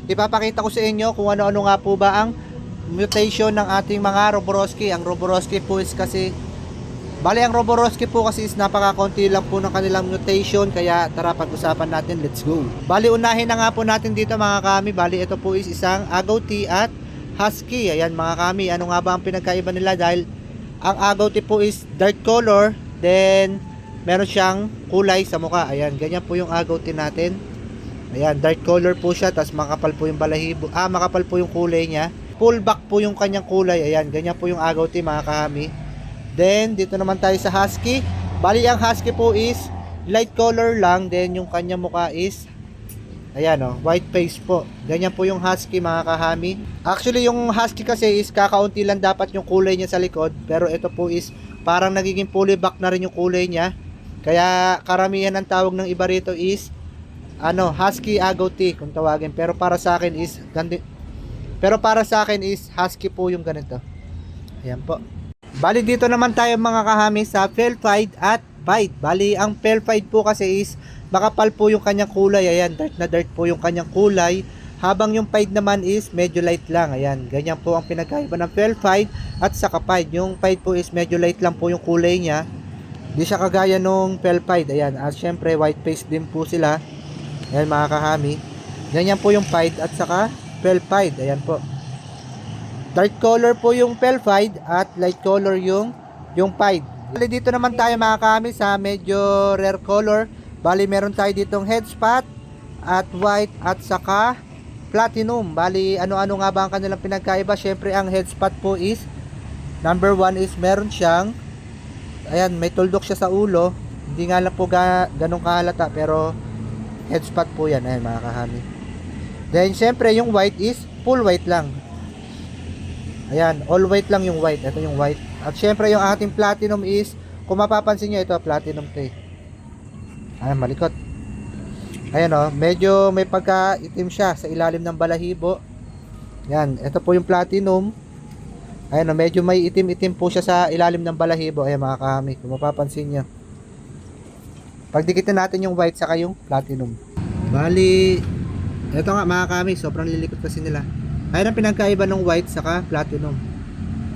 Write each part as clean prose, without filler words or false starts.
ipapakita ko sa inyo kung ano-ano nga po ba ang mutation ng ating mga Roborowski. Ang Roborowski po is kasi, bali ang Roborowski po kasi is napakakonti lang po ng kanilang mutation, kaya tara pag-usapan natin, let's go. Bali unahin na nga po natin dito mga kami, bali ito po is isang Agouti at Husky. Ayan mga kami, ano nga ba ang pinagkaiba nila? Dahil ang Agouti po is dark color, then meron siyang kulay sa mukha. Ayan, ganyan po yung Agouti natin. Ayan, dark color po siya, tas makapal po yung balahibo. Makapal po yung kulay niya. Full back po yung kanyang kulay. Ayan, ganyan po yung Agouti mga kami. Then dito naman tayo sa Husky. Bali ang Husky po is light color lang, then yung kanyang mukha is ayan white face po. Ganyan po yung Husky mga kahami. Actually yung Husky kasi is kakaunti lang dapat yung kulay niya sa likod, pero ito po is parang nagiging fully black na rin yung kulay niya. Kaya karamihan ng tawag ng iba rito is Husky Agouti kung tawagin. Pero para sa akin is Husky po yung ganito. Ayan po. Bali dito naman tayo mga kahami sa Felfied at Pied. Bali ang Felfied po kasi is makapal po yung kanyang kulay. Ayan, dark na dark po yung kanyang kulay. Habang yung Pied naman is medyo light lang. Ayan, ganyan po ang pinagkaiba ng Felfied at saka Pied. Yung Pied po is medyo light lang po yung kulay niya. Di siya kagaya nung Felfied. Ayan, at syempre white face din po sila. Ayan mga kahami. Ganyan po yung Pied at saka Felfied. Ayan po. Dark color po yung Felfied at light color yung Pied. Bali dito naman tayo mga kahami sa medyo rare color. Bali meron tayo ditong head spot at white at saka platinum. Bali ano-ano nga ba ang kanilang pinagkaiba? Syempre ang head spot po is number 1 is meron siyang ayan, may tuldok siya sa ulo. Hindi nga lang po ganun kahalata, pero head spot po yan. Ayan mga kahami. Then syempre yung white is full white lang. Ayan, all white lang yung white. Ito yung white. At syempre yung ating platinum is, kung mapapansin nyo, ito platinum to eh. Ayan, malikot. Ayan medyo may pagka-itim siya sa ilalim ng balahibo. Ayan, ito po yung platinum. Ayan medyo may itim-itim po siya sa ilalim ng balahibo. Ayan mga kahami, kung mapapansin nyo. Pagdikitin natin yung white saka yung platinum. Bali, ito nga mga kahami, sobrang lilikot kasi nila. Ayan ang pinagkaiba ng white saka platinum.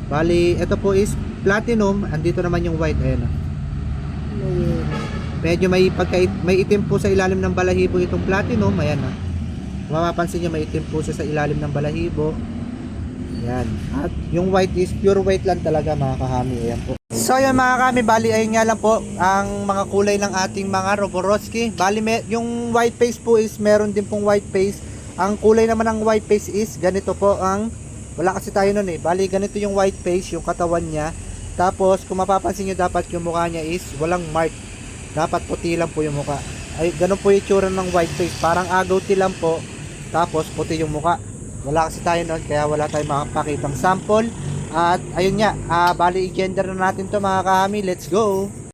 Bali, ito po is platinum, andito naman yung white. Ayan medyo may itim po sa ilalim ng balahibo itong platinum. Ayan kung mapapansin nyo, may itim po siya sa ilalim ng balahibo. Ayan. At yung white is pure white lang talaga mga kahami. Ayan po. So yun mga kahami, bali ayun nga lang po ang mga kulay ng ating mga Roborowski. Bali yung white face po is meron din pong white face. Ang kulay naman ng white face is ganito po wala kasi tayo nun eh. Bali ganito yung white face, yung katawan niya. Tapos kung mapapansin nyo, dapat yung mukha niya is walang mark. Dapat puti lang po yung mukha. Ay, ganun po yung itsura ng white face. Parang Agouti lang po. Tapos puti yung mukha. Wala kasi tayo nun, kaya wala tayong makapakitang sample. At ayun nga, bali i-gender na natin to mga kahami. Let's go!